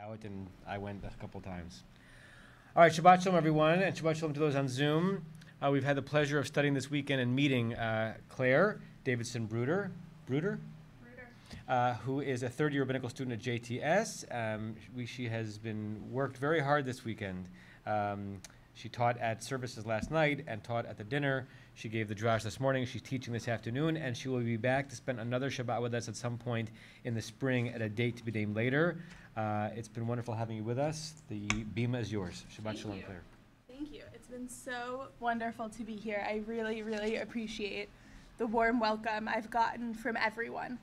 out, and I went a couple times. All right, Shabbat Shalom, everyone, and Shabbat Shalom to those on Zoom. We've had the pleasure of studying this weekend and meeting Claire Davidson Bruder, who is a third-year Rabbinical student at JTS. She has been worked very hard this weekend. She taught at services last night and taught at the dinner. She gave the drash this morning. She's teaching this afternoon, and she will be back to spend another Shabbat with us at some point in the spring at a date to be named later. It's been wonderful having you with us. The bima is yours. Shabbat Shalom, Claire. Thank you. It's been so wonderful to be here. I really, really appreciate the warm welcome I've gotten from everyone.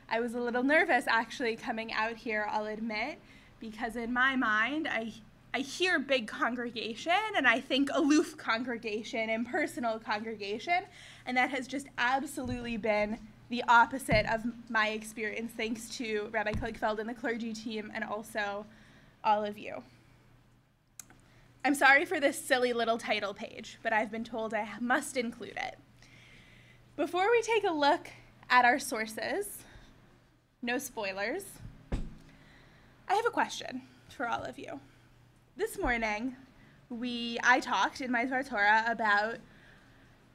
I was a little nervous actually coming out here, I'll admit, because in my mind, I hear big congregation and I think aloof congregation, impersonal congregation, and that has just absolutely been the opposite of my experience, thanks to Rabbi Kligfeld and the clergy team and also all of you. I'm sorry for this silly little title page, but I've been told I must include it. Before we take a look at our sources, no spoilers, I have a question for all of you. This morning, I talked in my Torah about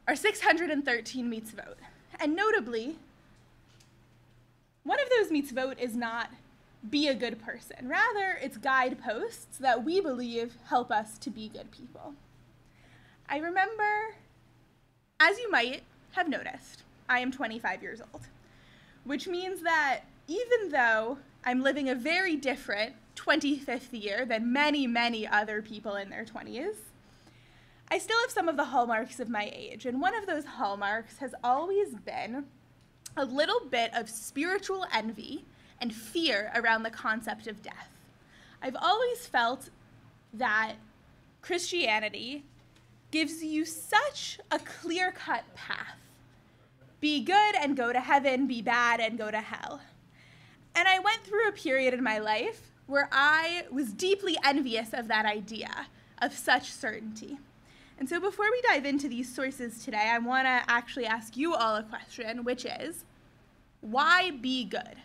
our 613 mitzvot. And notably, one of those mitzvot is not be a good person. Rather, it's guideposts that we believe help us to be good people. I remember, as you might have noticed, I am 25 years old, which means that even though I'm living a very different 25th year than many, many other people in their 20s, I still have some of the hallmarks of my age. And one of those hallmarks has always been a little bit of spiritual envy and fear around the concept of death. I've always felt that Christianity gives you such a clear-cut path. Be good and go to heaven, be bad and go to hell. And I went through a period in my life where I was deeply envious of that idea of such certainty. And so before we dive into these sources today, I want to actually ask you all a question, which is, why be good?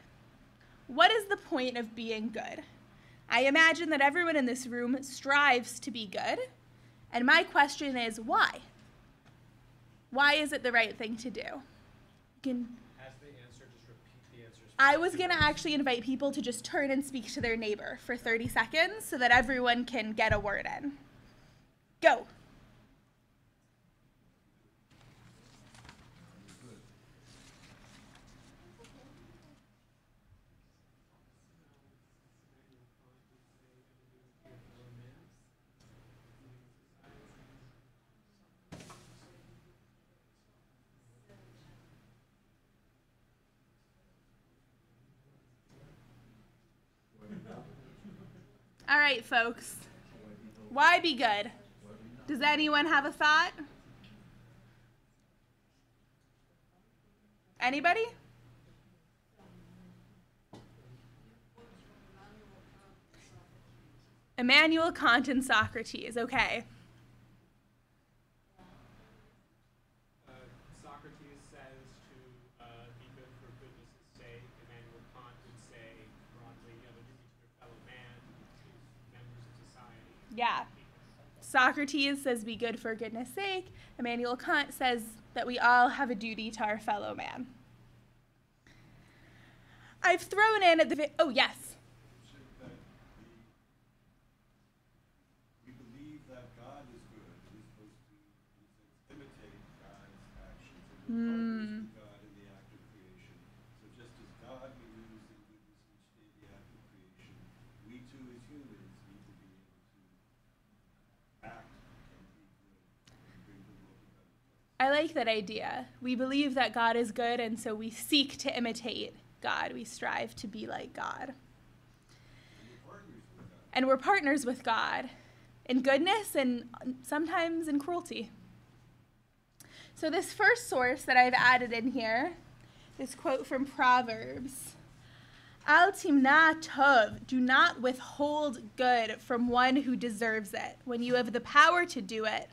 What is the point of being good? I imagine that everyone in this room strives to be good, and my question is, why? Why is it the right thing to do? I was going to actually invite people to just turn and speak to their neighbor for 30 seconds so that everyone can get a word in. Go. All right, folks. Why be good? Does anyone have a thought? Anybody? Immanuel Kant and Socrates. Okay. Socrates says to be good for goodness' sake. Immanuel Kant would say broadly, you have a duty to your fellow man, to members of society. Yeah. Socrates says be good for goodness' sake. Immanuel Kant says that we all have a duty to our fellow man. I've thrown in at the oh yes. We believe that God is good. We're supposed to imitate God's actions and be partners with God in the act of creation. So just as God renews in goodness each day the act of creation, we too as humans need to be able to act and be good and bring the world a better place. I like that idea. We believe that God is good, and so we seek to imitate God. We strive to be like God. And we're partners with God in goodness and sometimes in cruelty. So this first source that I've added in here, this quote from Proverbs, Al timna tov, do not withhold good from one who deserves it when you have the power to do it.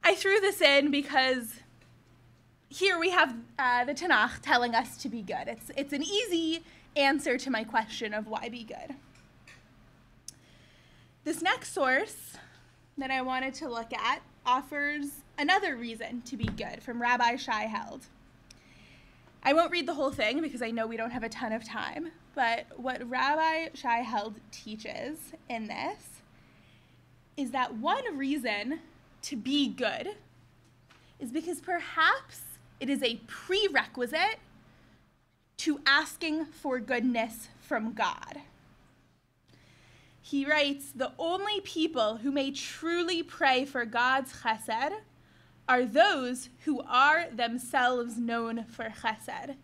I threw this in because here we have the Tanakh telling us to be good. It's an easy answer to my question of why be good. This next source that I wanted to look at offers another reason to be good from Rabbi Shai Held. I won't read the whole thing because I know we don't have a ton of time, but what Rabbi Shai Held teaches in this is that one reason to be good is because perhaps it is a prerequisite to asking for goodness from God. He writes, the only people who may truly pray for God's chesed are those who are themselves known for chesed.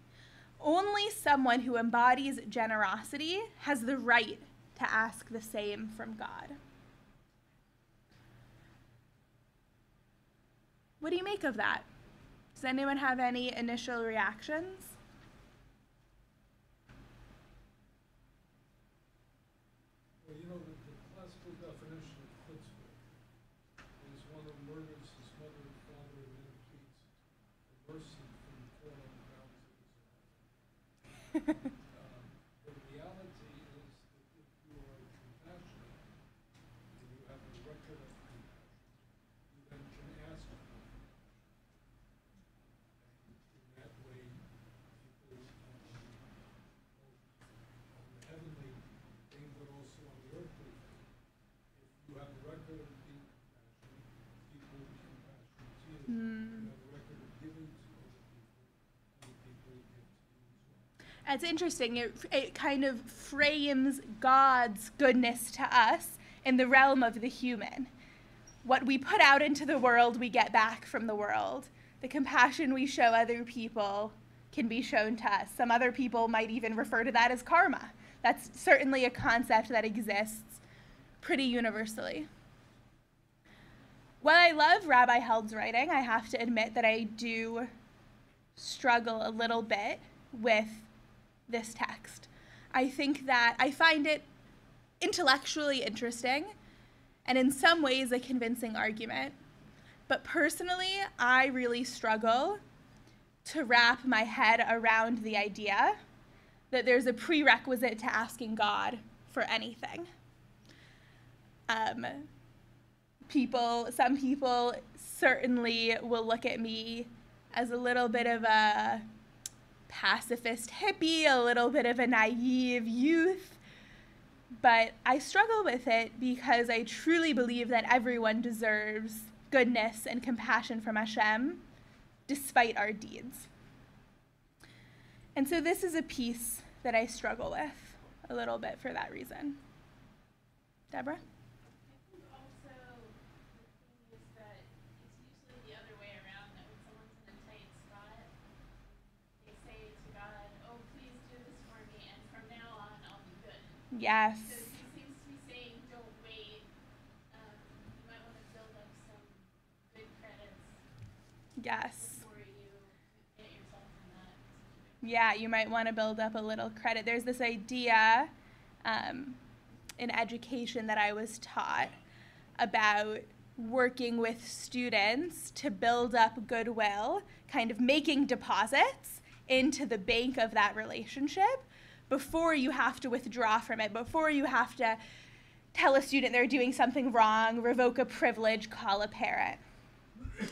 Only someone who embodies generosity has the right to ask the same from God. What do you make of that? Does anyone have any initial reactions? Well, you know, the classical definition of chutzpah is one who murders his mother and father and then pleads for mercy from the throne on the grounds of his life. The reality is that if you are compassionate and you have a record of compassion, you then can ask for compassion. And in that way, people both on the heavenly thing, but also on the earthly thing. If you have a record of being compassionate, people will be compassionate to you. If you have a record of giving to other people will give to you as well. It's interesting. It kind of frames God's goodness to us in the realm of the human. What we put out into the world, we get back from the world. The compassion we show other people can be shown to us. Some other people might even refer to that as karma. That's certainly a concept that exists pretty universally. While I love Rabbi Held's writing, I have to admit that I do struggle a little bit with this text. I think that I find it intellectually interesting and in some ways a convincing argument. But personally, I really struggle to wrap my head around the idea that there's a prerequisite to asking God for anything. Some people certainly will look at me as a little bit of a pacifist hippie, a little bit of a naive youth, but I struggle with it because I truly believe that everyone deserves goodness and compassion from Hashem, despite our deeds. And so this is a piece that I struggle with a little bit for that reason. Deborah? I think also the thing is that it's usually the other way around, that when someone's in a tight spot, they say to God, oh, please do this for me, and from now on I'll be good. Yes. So he seems to be saying, don't wait. You might want to build up some good credits Yes. before you get yourself in that situation. Yeah, you might want to build up a little credit. There's this idea in education that I was taught about working with students to build up goodwill, kind of making deposits into the bank of that relationship before you have to withdraw from it, before you have to tell a student they're doing something wrong, revoke a privilege, call a parent.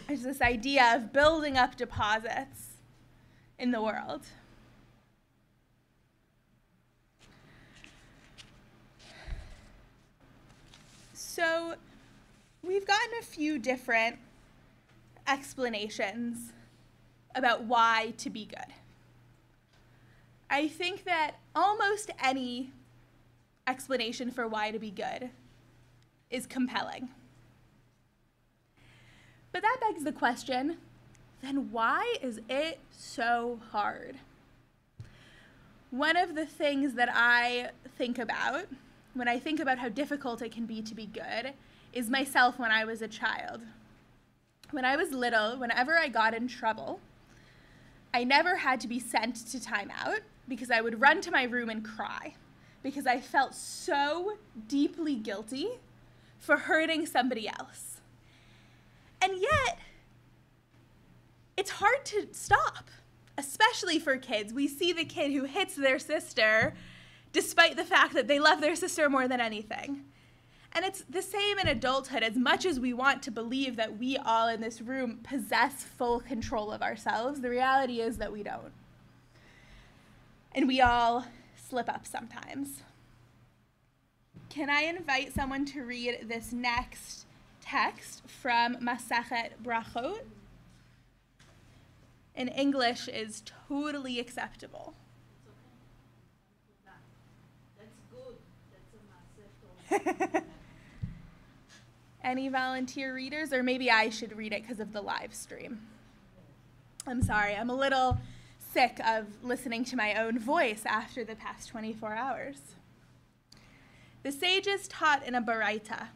There's this idea of building up deposits in the world. So we've gotten a few different explanations about why to be good. I think that almost any explanation for why to be good is compelling. But that begs the question, then why is it so hard? One of the things that I think about when I think about how difficult it can be to be good is myself when I was a child. When I was little, whenever I got in trouble, I never had to be sent to timeout because I would run to my room and cry because I felt so deeply guilty for hurting somebody else. And yet, it's hard to stop, especially especially for kids. We see the kid who hits their sister despite the fact that they love their sister more than anything. And it's the same in adulthood. As much as we want to believe that we all in this room possess full control of ourselves, the reality is that we don't. And we all slip up sometimes. Can I invite someone to read this next text from Masachet Brachot? In English is totally acceptable. That's good. Any volunteer readers? Or maybe I should read it because of the live stream. I'm sorry, I'm a little sick of listening to my own voice after the past 24 hours. The sages taught in a baraita,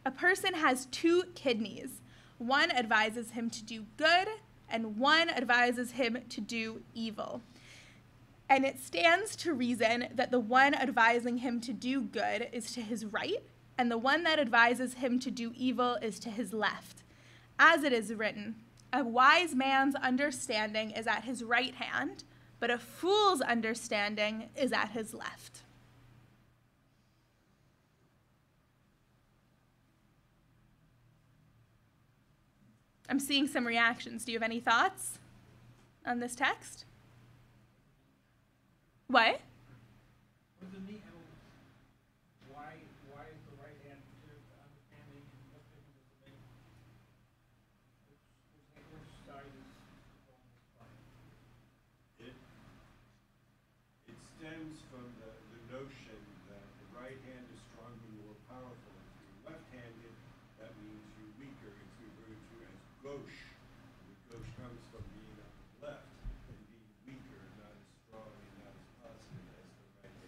a person has 2 kidneys. One advises him to do good, and one advises him to do evil. And it stands to reason that the one advising him to do good is to his right, and the one that advises him to do evil is to his left. As it is written, a wise man's understanding is at his right hand, but a fool's understanding is at his left. I'm seeing some reactions. Do you have any thoughts on this text? What? What does it mean? Why is the right hand considered the understanding and what difference does it make? Which side is on this part? It stems from the notion that the right hand is stronger and more powerful. If you're left-handed, that means you're weaker. It's referred to as gauche. And the gauche comes from being on the left and being weaker, not as strong and not as positive as the right hand.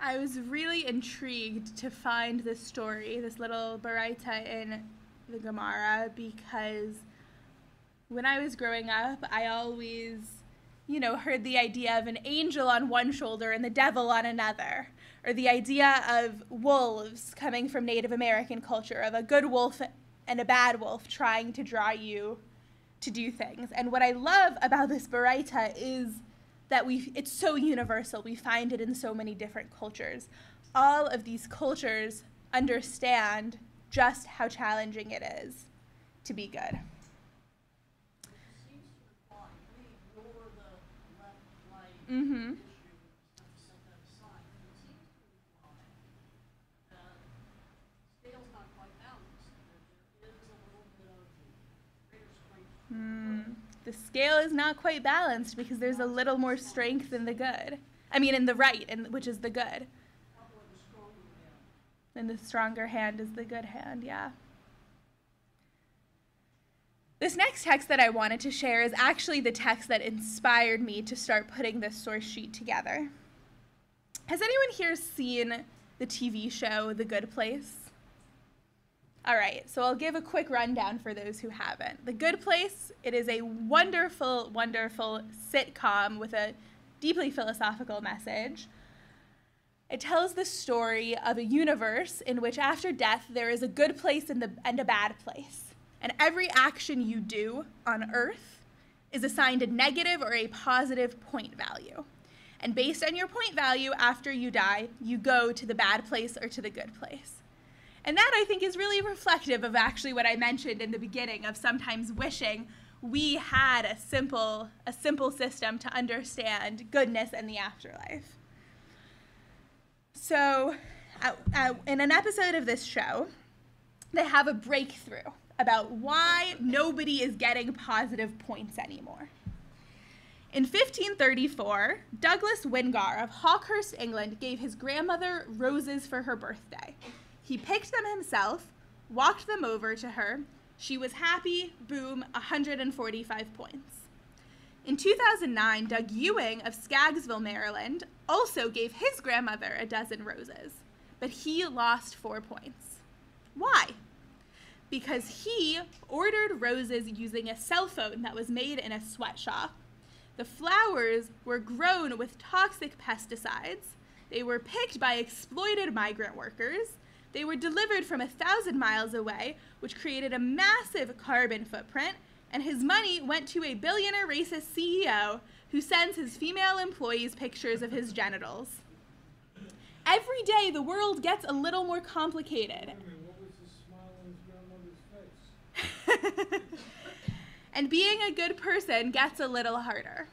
I was really intrigued to find this story, this little baraita in the Gemara, because when I was growing up, I always, heard the idea of an angel on one shoulder and the devil on another, or the idea of wolves coming from Native American culture, of a good wolf and a bad wolf trying to draw you to do things. And what I love about this baraita is that it's so universal. We find it in so many different cultures. All of these cultures understand just how challenging it is to be good. Mm-hmm. The scale is not quite balanced because there's a little more strength in the good. In the right, which is the good. And the stronger hand is the good hand, yeah. This next text that I wanted to share is actually the text that inspired me to start putting this source sheet together. Has anyone here seen the TV show The Good Place? All right, so I'll give a quick rundown for those who haven't. The Good Place, it is a wonderful, wonderful sitcom with a deeply philosophical message. It tells the story of a universe in which after death there is a good place and a bad place. And every action you do on Earth is assigned a negative or a positive point value. And based on your point value after you die, you go to the bad place or to the good place. And that, I think, is really reflective of actually what I mentioned in the beginning of sometimes wishing we had a simple system to understand goodness and the afterlife. So in an episode of this show, they have a breakthrough about why nobody is getting positive points anymore. In 1534, Douglas Wingar of Hawkhurst, England, gave his grandmother roses for her birthday. He picked them himself, walked them over to her. She was happy, boom, 145 points. In 2009, Doug Ewing of Skaggsville, Maryland, also gave his grandmother a dozen roses, but he lost 4 points. Why? because he ordered roses using a cell phone that was made in a sweatshop. The flowers were grown with toxic pesticides. They were picked by exploited migrant workers. They were delivered from 1,000 miles away, which created a massive carbon footprint, and his money went to a billionaire racist CEO who sends his female employees pictures of his genitals. Every day, the world gets a little more complicated. What was the smile on his grandmother's face? And being a good person gets a little harder.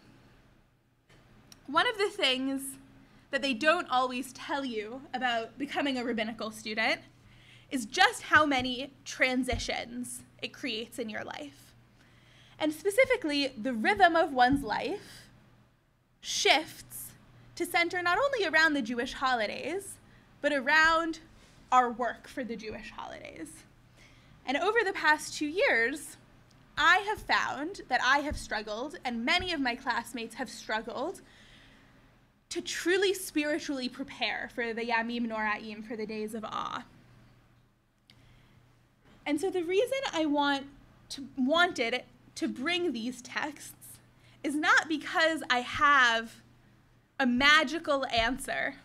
One of the things that they don't always tell you about becoming a rabbinical student is just how many transitions it creates in your life. And specifically, the rhythm of one's life shifts to center not only around the Jewish holidays, but around our work for the Jewish holidays. And over the past 2 years, I have found that I have struggled, and many of my classmates have struggled, to truly spiritually prepare for the Yamim Noraim, for the days of awe. And so the reason I wanted to bring these texts is not because I have a magical answer,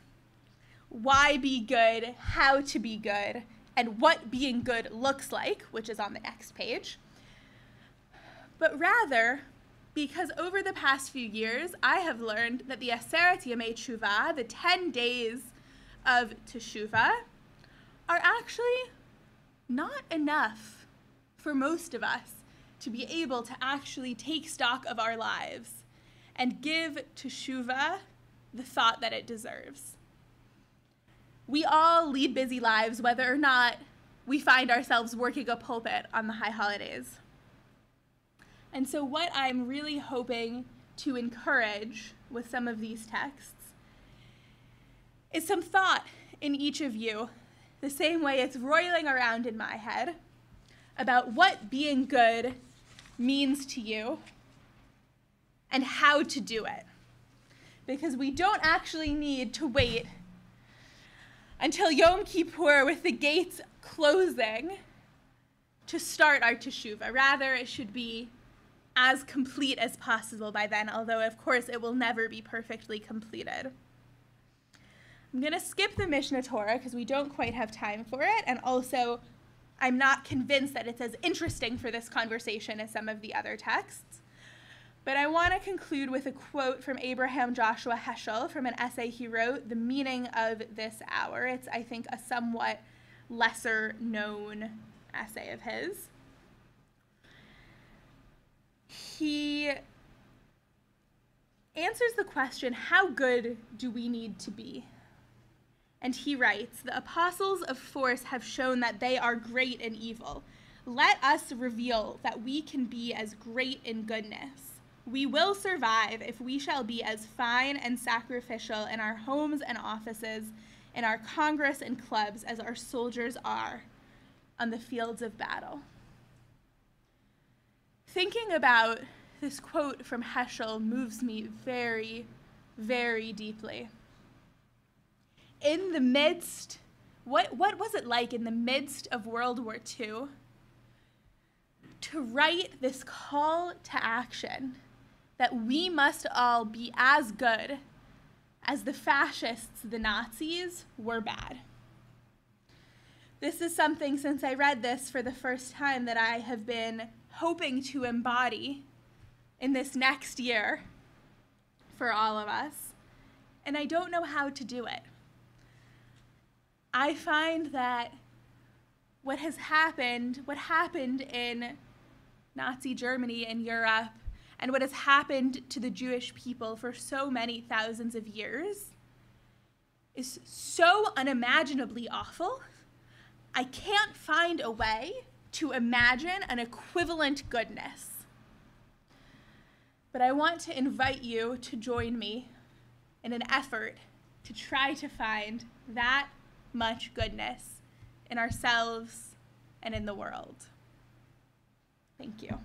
why be good, how to be good, and what being good looks like, which is on the next page, but rather because over the past few years, I have learned that the Aseret Yemei Teshuvah, the 10 days of Teshuvah, are actually not enough for most of us to be able to actually take stock of our lives and give Teshuvah the thought that it deserves. We all lead busy lives, whether or not we find ourselves working a pulpit on the high holidays. And so what I'm really hoping to encourage with some of these texts is some thought in each of you, the same way it's roiling around in my head, about what being good means to you and how to do it. Because we don't actually need to wait until Yom Kippur with the gates closing to start our teshuvah. Rather, it should be as complete as possible by then, although of course it will never be perfectly completed. I'm going to skip the Mishnah Torah because we don't quite have time for it, and also I'm not convinced that it's as interesting for this conversation as some of the other texts. But I want to conclude with a quote from Abraham Joshua Heschel from an essay he wrote, The Meaning of This Hour. It's, I think, a somewhat lesser known essay of his. He answers the question, how good do we need to be? And he writes, the apostles of force have shown that they are great in evil. Let us reveal that we can be as great in goodness. We will survive if we shall be as fine and sacrificial in our homes and offices, in our Congress and clubs as our soldiers are on the fields of battle. Thinking about this quote from Heschel moves me very, very deeply. In the midst, what was it like in the midst of World War II to write this call to action that we must all be as good as the fascists, the Nazis, were bad? This is something, since I read this for the first time, that I have been hoping to embody in this next year for all of us, and I don't know how to do it. I find that what happened in Nazi Germany and Europe, and what has happened to the Jewish people for so many thousands of years, is so unimaginably awful. I can't find a way to imagine an equivalent goodness. But I want to invite you to join me in an effort to try to find that much goodness in ourselves and in the world. Thank you.